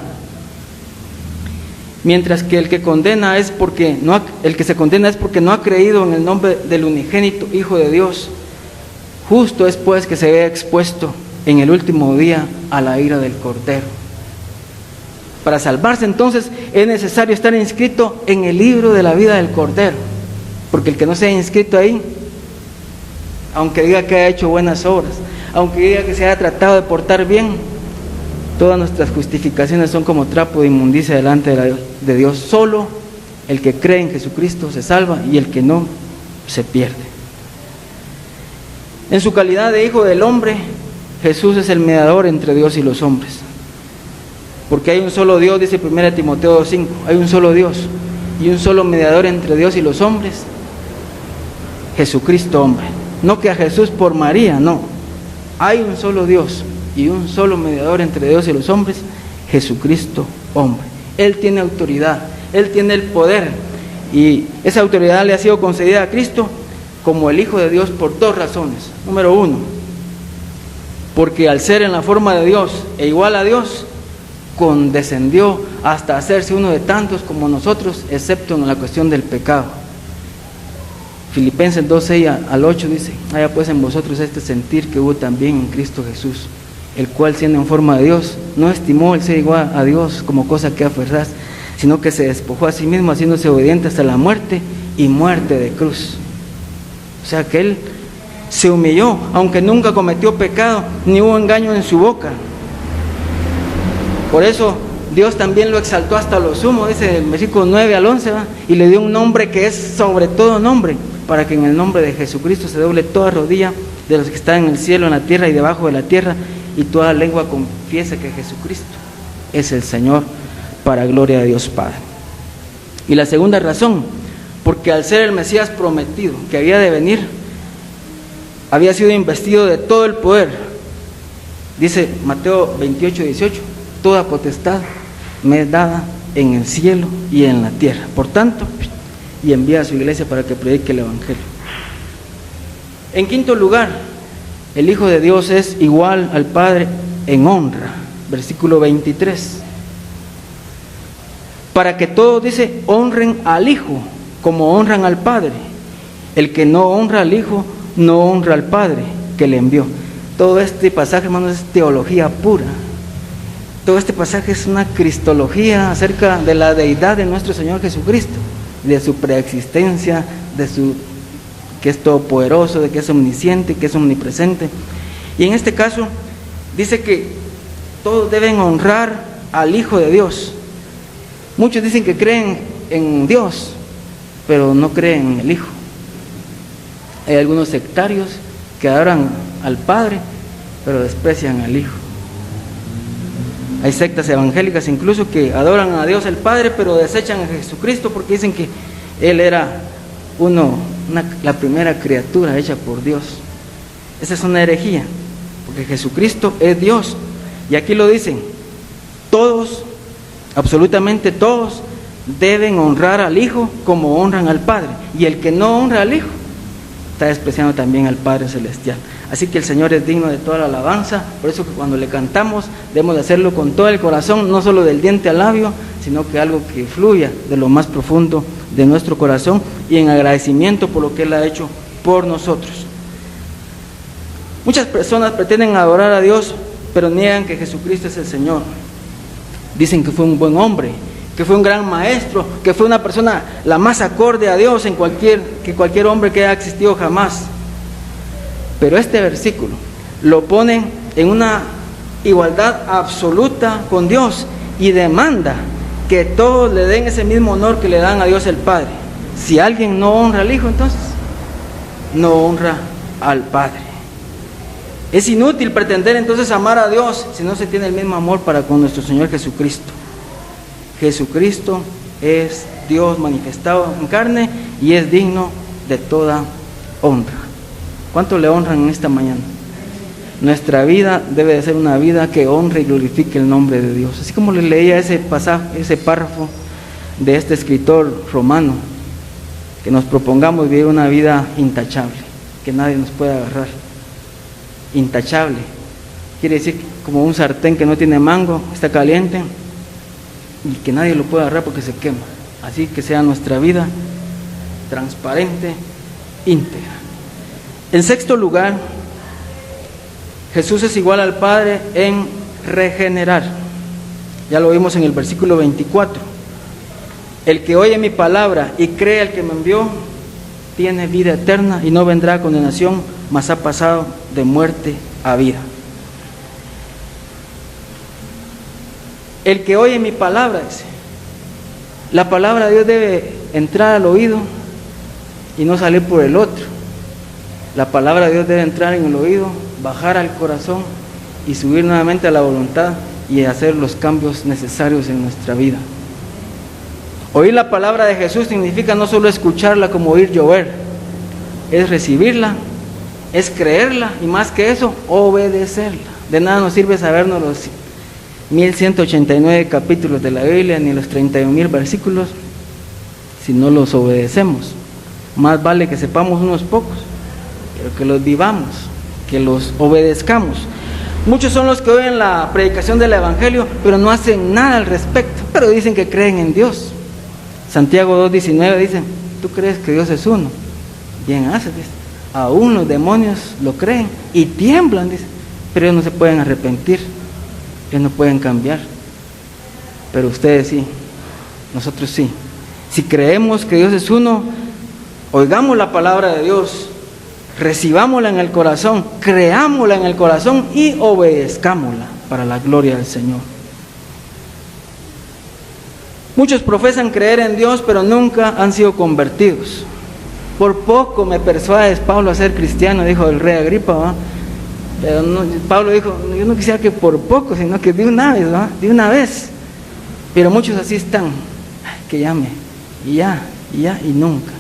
B: Mientras que el que se condena es porque no ha creído en el nombre del unigénito Hijo de Dios. Justo es pues que se vea expuesto en el último día a la ira del Cordero. Para salvarse entonces es necesario estar inscrito en el libro de la vida del Cordero, porque el que no se haya inscrito ahí, aunque diga que ha hecho buenas obras, aunque diga que se haya tratado de portar bien, todas nuestras justificaciones son como trapo de inmundicia delante de Dios. Solo el que cree en Jesucristo se salva, y el que no, se pierde. En su calidad de Hijo del Hombre, Jesús es el mediador entre Dios y los hombres. Porque hay un solo Dios, dice 1 Timoteo 2:5, hay un solo Dios y un solo mediador entre Dios y los hombres, Jesucristo hombre. No que a Jesús por María, no. Hay un solo Dios y un solo mediador entre Dios y los hombres, Jesucristo hombre. Él tiene autoridad, Él tiene el poder, y esa autoridad le ha sido concedida a Cristo como el Hijo de Dios por dos razones. Número uno, porque al ser en la forma de Dios e igual a Dios, condescendió hasta hacerse uno de tantos como nosotros, excepto en la cuestión del pecado. Filipenses 2:6-8 dice, haya pues en vosotros este sentir que hubo también en Cristo Jesús, el cual siendo en forma de Dios, no estimó el ser igual a Dios como cosa que aferrarse, sino que se despojó a sí mismo, haciéndose obediente hasta la muerte, y muerte de cruz. O sea que Él se humilló, aunque nunca cometió pecado, ni hubo engaño en su boca. Por eso Dios también lo exaltó hasta lo sumo, dice el versículo 9-11, ¿va? Y le dio un nombre que es sobre todo nombre, para que en el nombre de Jesucristo se doble toda rodilla de los que están en el cielo, en la tierra y debajo de la tierra, y toda lengua confiese que Jesucristo es el Señor, para gloria de Dios Padre. Y la segunda razón, porque al ser el Mesías prometido que había de venir, había sido investido de todo el poder. Dice Mateo 28:18, toda potestad me es dada en el cielo y en la tierra. Por tanto, y envía a su iglesia para que predique el Evangelio. En quinto lugar, el Hijo de Dios es igual al Padre en honra. Versículo 23. Para que todos, dice, honren al Hijo como honran al Padre. El que no honra al Hijo, no honra al Padre que le envió. Todo este pasaje, hermanos, es teología pura. Todo este pasaje es una cristología acerca de la deidad de nuestro Señor Jesucristo, de su preexistencia, que es todopoderoso, de que es omnisciente, que es omnipresente. Y en este caso dice que todos deben honrar al Hijo de Dios. Muchos dicen que creen en Dios, pero no creen en el Hijo. Hay algunos sectarios que adoran al Padre, pero desprecian al Hijo. Hay sectas evangélicas incluso que adoran a Dios el Padre, pero desechan a Jesucristo porque dicen que Él era la primera criatura hecha por Dios. Esa es una herejía, porque Jesucristo es Dios. Y aquí lo dicen, todos, absolutamente todos, deben honrar al Hijo como honran al Padre. Y el que no honra al Hijo, está despreciando también al Padre Celestial. Así que el Señor es digno de toda la alabanza, por eso que cuando le cantamos debemos de hacerlo con todo el corazón, no solo del diente al labio, sino que algo que fluya de lo más profundo de nuestro corazón y en agradecimiento por lo que Él ha hecho por nosotros. Muchas personas pretenden adorar a Dios, pero niegan que Jesucristo es el Señor. Dicen que fue un buen hombre, que fue un gran maestro, que fue una persona la más acorde a Dios que cualquier hombre que haya existido jamás. Pero este versículo lo pone en una igualdad absoluta con Dios y demanda que todos le den ese mismo honor que le dan a Dios el Padre. Si alguien no honra al Hijo, entonces no honra al Padre. Es inútil pretender entonces amar a Dios si no se tiene el mismo amor para con nuestro Señor Jesucristo. Jesucristo es Dios manifestado en carne y es digno de toda honra. ¿Cuánto le honran en esta mañana? Nuestra vida debe de ser una vida que honre y glorifique el nombre de Dios. Así como les leía ese pasaje, ese párrafo de este escritor romano, que nos propongamos vivir una vida intachable, que nadie nos pueda agarrar. Intachable quiere decir como un sartén que no tiene mango, está caliente y que nadie lo puede agarrar porque se quema. Así que sea nuestra vida transparente, íntegra. En sexto lugar, Jesús es igual al Padre en regenerar. Ya lo vimos en el versículo 24. El que oye mi palabra y cree al que me envió, tiene vida eterna y no vendrá a condenación, mas ha pasado de muerte a vida. El que oye mi palabra, dice, la palabra de Dios debe entrar al oído y no salir por el otro. La palabra de Dios debe entrar en el oído, bajar al corazón y subir nuevamente a la voluntad y hacer los cambios necesarios en nuestra vida. Oír la palabra de Jesús significa no solo escucharla como oír llover, es recibirla, es creerla y más que eso, obedecerla. De nada nos sirve sabernos los 1189 capítulos de la Biblia ni los 31,000 versículos si no los obedecemos. Más vale que sepamos unos pocos, pero que los vivamos, que los obedezcamos. Muchos son los que oyen la predicación del Evangelio, pero no hacen nada al respecto, pero dicen que creen en Dios. Santiago 2:19 dice, ¿tú crees que Dios es uno? Bien haces, dice. Aún los demonios lo creen y tiemblan, dice, pero ellos no se pueden arrepentir, ellos no pueden cambiar. Pero ustedes sí, nosotros sí. Si creemos que Dios es uno, oigamos la palabra de Dios, recibámosla en el corazón, creámosla en el corazón y obedezcámosla para la gloria del Señor. Muchos profesan creer en Dios, pero nunca han sido convertidos. Por poco me persuades, Pablo, a ser cristiano, dijo el rey Agripa, ¿va? Pero no, Pablo dijo, yo no quisiera que por poco, sino que de una vez, ¿va? De una vez. Pero muchos así están, que llame, y ya, y nunca.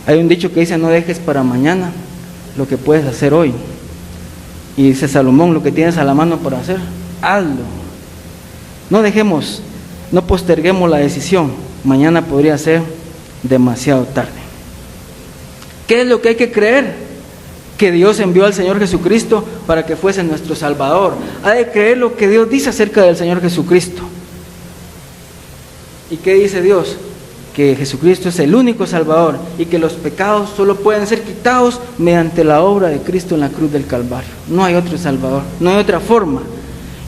B: Hay un dicho que dice, no dejes para mañana lo que puedes hacer hoy. Y dice Salomón, lo que tienes a la mano para hacer, hazlo. No dejemos, no posterguemos la decisión, mañana podría ser demasiado tarde. ¿Qué es lo que hay que creer? Que Dios envió al Señor Jesucristo para que fuese nuestro Salvador. Hay que creer lo que Dios dice acerca del Señor Jesucristo. ¿Y qué dice Dios? Que Jesucristo es el único Salvador y que los pecados solo pueden ser quitados mediante la obra de Cristo en la cruz del Calvario. No hay otro Salvador, no hay otra forma.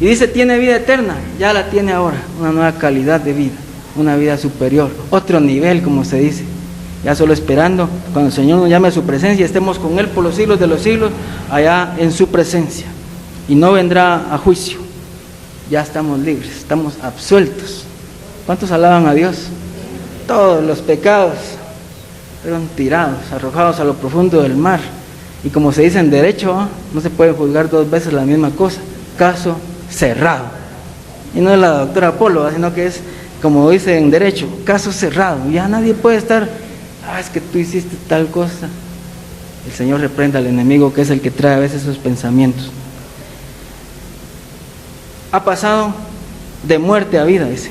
B: Y dice, tiene vida eterna, ya la tiene ahora, una nueva calidad de vida, una vida superior, otro nivel, como se dice. Ya solo esperando cuando el Señor nos llame a su presencia y estemos con Él por los siglos de los siglos, allá en su presencia. Y no vendrá a juicio. Ya estamos libres, estamos absueltos. ¿Cuántos alaban a Dios? Todos los pecados fueron tirados, arrojados a lo profundo del mar. Y como se dice en derecho, no se puede juzgar dos veces la misma cosa. Caso cerrado. Y no es la doctora Polo, sino que es, como dice en derecho, caso cerrado. Ya nadie puede estar, es que tú hiciste tal cosa. El Señor reprenda al enemigo, que es el que trae a veces esos pensamientos. Ha pasado de muerte a vida, dice.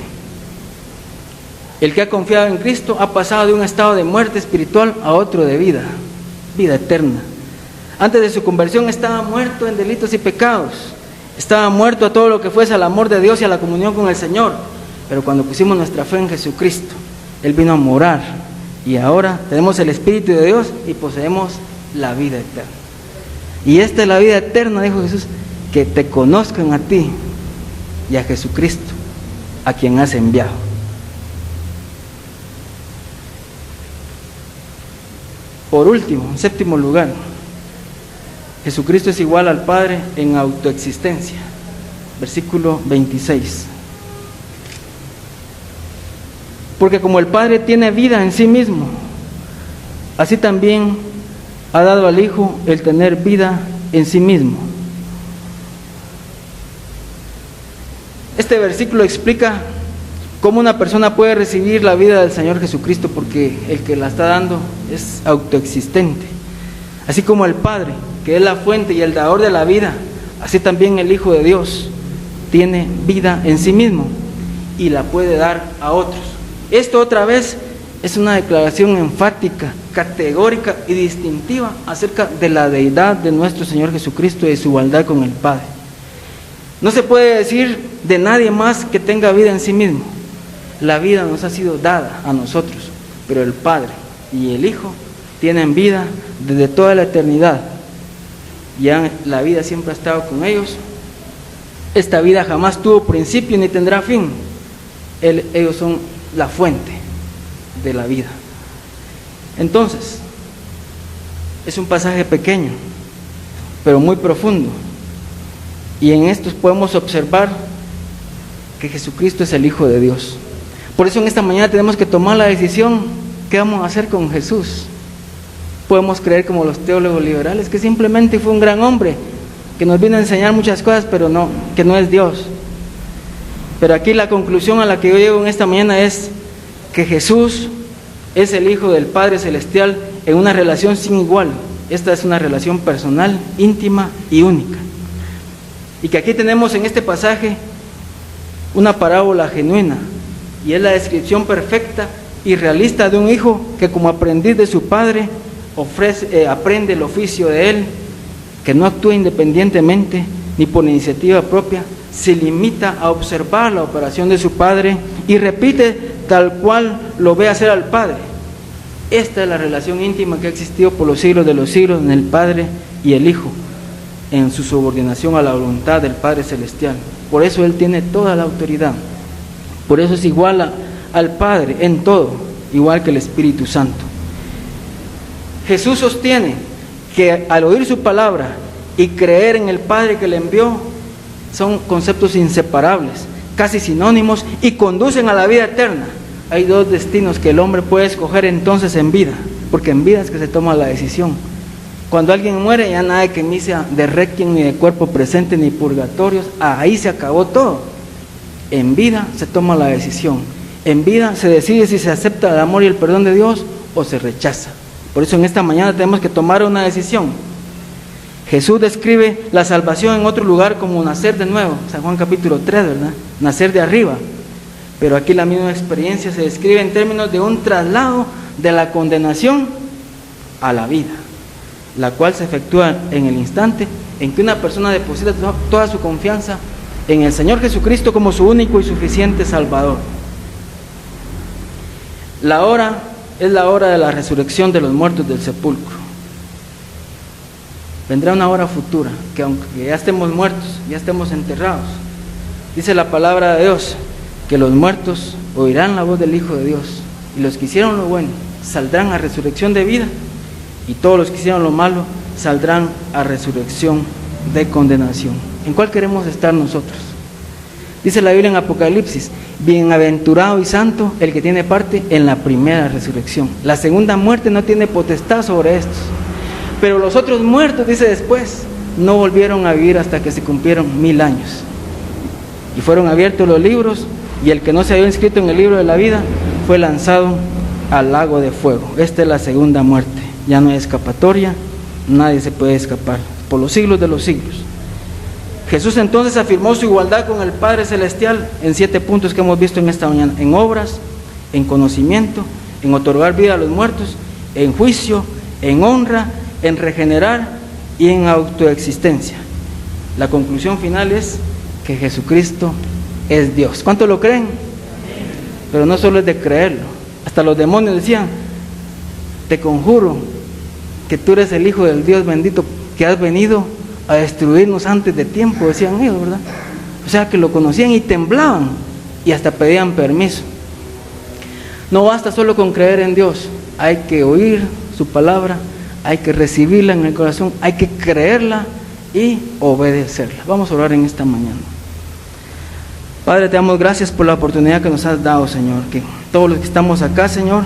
B: El que ha confiado en Cristo ha pasado de un estado de muerte espiritual a otro de vida. vida eterna. Antes de su conversión estaba muerto en delitos y pecados, estaba muerto a todo lo que fuese al amor de Dios y a la comunión con el Señor. Pero cuando pusimos nuestra fe en Jesucristo, Él vino a morar y ahora tenemos el Espíritu de Dios y poseemos la vida eterna. Y esta es la vida eterna, dijo Jesús, que te conozcan a ti y a Jesucristo, a quien has enviado. Por último, en séptimo lugar, Jesucristo es igual al Padre en autoexistencia. Versículo 26. Porque como el Padre tiene vida en sí mismo, así también ha dado al Hijo el tener vida en sí mismo. Este versículo explica cómo una persona puede recibir la vida del Señor Jesucristo, porque el que la está dando es autoexistente. Así como el Padre, que es la fuente y el dador de la vida, así también el Hijo de Dios tiene vida en sí mismo y la puede dar a otros. Esto otra vez es una declaración enfática, categórica y distintiva acerca de la deidad de nuestro Señor Jesucristo y de su igualdad con el Padre. No se puede decir de nadie más que tenga vida en sí mismo. La vida nos ha sido dada a nosotros, pero el Padre y el Hijo tienen vida desde toda la eternidad. Ya la vida siempre ha estado con ellos. Esta vida jamás tuvo principio ni tendrá fin. Ellos son la fuente de la vida. Entonces, es un pasaje pequeño, pero muy profundo. Y en estos podemos observar que Jesucristo es el Hijo de Dios. Por eso en esta mañana tenemos que tomar la decisión: ¿qué vamos a hacer con Jesús? Podemos creer como los teólogos liberales que simplemente fue un gran hombre que nos vino a enseñar muchas cosas, pero no, que no es Dios. Pero aquí la conclusión a la que yo llego en esta mañana es que Jesús es el Hijo del Padre Celestial en una relación sin igual. Esta es una relación personal, íntima y única. Y que aquí tenemos en este pasaje una parábola genuina, y es la descripción perfecta y realista de un hijo que, como aprendiz de su padre, aprende el oficio de él, que no actúa independientemente ni por iniciativa propia, se limita a observar la operación de su padre y repite tal cual lo ve hacer al Padre. Esta es la relación íntima que ha existido por los siglos de los siglos en el Padre y el Hijo, en su subordinación a la voluntad del Padre Celestial. Por eso Él tiene toda la autoridad. Por eso es igual al Padre en todo, igual que el Espíritu Santo. Jesús sostiene que al oír su palabra y creer en el Padre que le envió, son conceptos inseparables, casi sinónimos, y conducen a la vida eterna. Hay dos destinos que el hombre puede escoger entonces en vida, porque en vida es que se toma la decisión. Cuando alguien muere, ya nada que misa de requiem, ni de cuerpo presente, ni purgatorios, ahí se acabó todo. En vida se toma la decisión. En vida se decide si se acepta el amor y el perdón de Dios o se rechaza. Por eso en esta mañana tenemos que tomar una decisión. Jesús describe la salvación en otro lugar como nacer de nuevo, San Juan capítulo 3, ¿verdad? Nacer de arriba. Pero aquí la misma experiencia se describe en términos de un traslado de la condenación a la vida, la cual se efectúa en el instante en que una persona deposita toda su confianza en el Señor Jesucristo como su único y suficiente Salvador. La hora es la hora de la resurrección de los muertos del sepulcro. Vendrá una hora futura, que aunque ya estemos muertos, ya estemos enterrados, dice la palabra de Dios, que los muertos oirán la voz del Hijo de Dios, y los que hicieron lo bueno saldrán a resurrección de vida, y todos los que hicieron lo malo saldrán a resurrección de condenación. ¿En cuál queremos estar nosotros? Dice la Biblia en Apocalipsis: bienaventurado y santo el que tiene parte en la primera resurrección. La segunda muerte no tiene potestad sobre estos. Pero los otros muertos, dice después, no volvieron a vivir hasta que se cumplieron 1000 años. Y fueron abiertos los libros, y el que no se había inscrito en el libro de la vida fue lanzado al lago de fuego. Esta es la segunda muerte. Ya no hay escapatoria, nadie se puede escapar por los siglos de los siglos. Jesús entonces afirmó su igualdad con el Padre Celestial en 7 puntos que hemos visto en esta mañana: en obras, en conocimiento, en otorgar vida a los muertos, en juicio, en honra en regenerar y en autoexistencia. La conclusión final es que Jesucristo es Dios. ¿Cuántos lo creen? Pero no solo es de creerlo. Hasta los demonios decían: te conjuro que tú eres el Hijo del Dios bendito, que has venido a destruirnos antes de tiempo, decían ellos, ¿verdad? O sea que lo conocían y temblaban y hasta pedían permiso. No basta solo con creer en Dios, hay que oír su palabra, hay que recibirla en el corazón, hay que creerla y obedecerla. Vamos a orar en esta mañana. Padre, te damos gracias por la oportunidad que nos has dado, Señor, que todos los que estamos acá, Señor,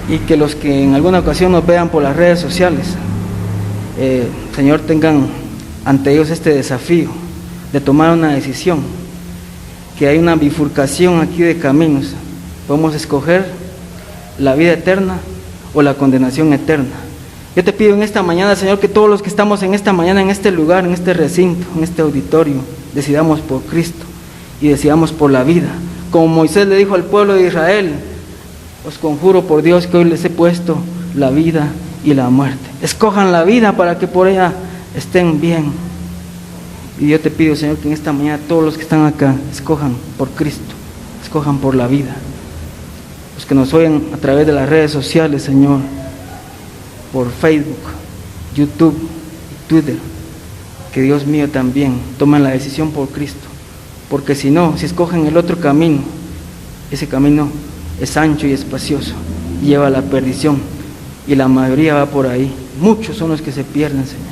B: y que los que en alguna ocasión nos vean por las redes sociales, Señor, tengan ante ellos este desafío de tomar una decisión, que hay una bifurcación aquí de caminos. Podemos escoger la vida eterna o la condenación eterna. Yo te pido en esta mañana, Señor, que todos los que estamos en esta mañana, en este lugar, en este recinto, en este auditorio, decidamos por Cristo y decidamos por la vida. Como Moisés le dijo al pueblo de Israel: os conjuro por Dios que hoy les he puesto la vida y la muerte. Escojan la vida para que por ella estén bien. Y yo te pido, Señor, que en esta mañana todos los que están acá escojan por Cristo, escojan por la vida. Los que nos oyen a través de las redes sociales, Señor, por Facebook, YouTube, Twitter, que Dios mío también tomen la decisión por Cristo, porque si no, si escogen el otro camino, ese camino es ancho y espacioso, lleva a la perdición, y la mayoría va por ahí. Muchos son los que se pierden, Señor.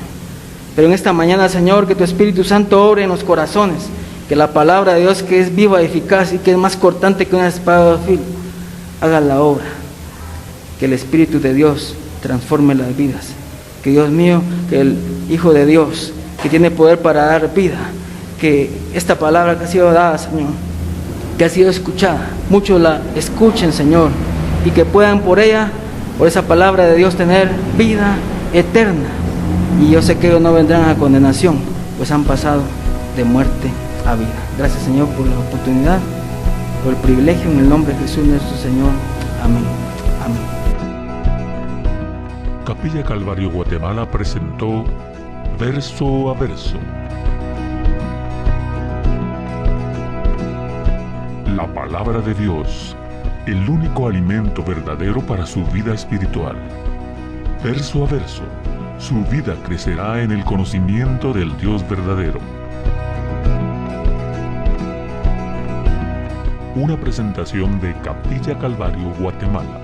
B: Pero en esta mañana, Señor, que tu Espíritu Santo obre en los corazones, que la palabra de Dios, que es viva, eficaz y que es más cortante que una espada de filo, haga la obra, que el Espíritu de Dios transforme las vidas, que Dios mío, que el Hijo de Dios, que tiene poder para dar vida, que esta palabra que ha sido dada, Señor, que ha sido escuchada, muchos la escuchen, Señor, y que puedan por ella, por esa palabra de Dios, tener vida eterna. Y yo sé que ellos no vendrán a condenación, pues han pasado de muerte a vida. Gracias, Señor, por la oportunidad, por el privilegio, en el nombre de Jesús nuestro Señor. Amén. Amén.
A: Capilla Calvario Guatemala presentó Verso a Verso. La palabra de Dios, el único alimento verdadero para su vida espiritual. Verso a verso, su vida crecerá en el conocimiento del Dios verdadero. Una presentación de Capilla Calvario Guatemala.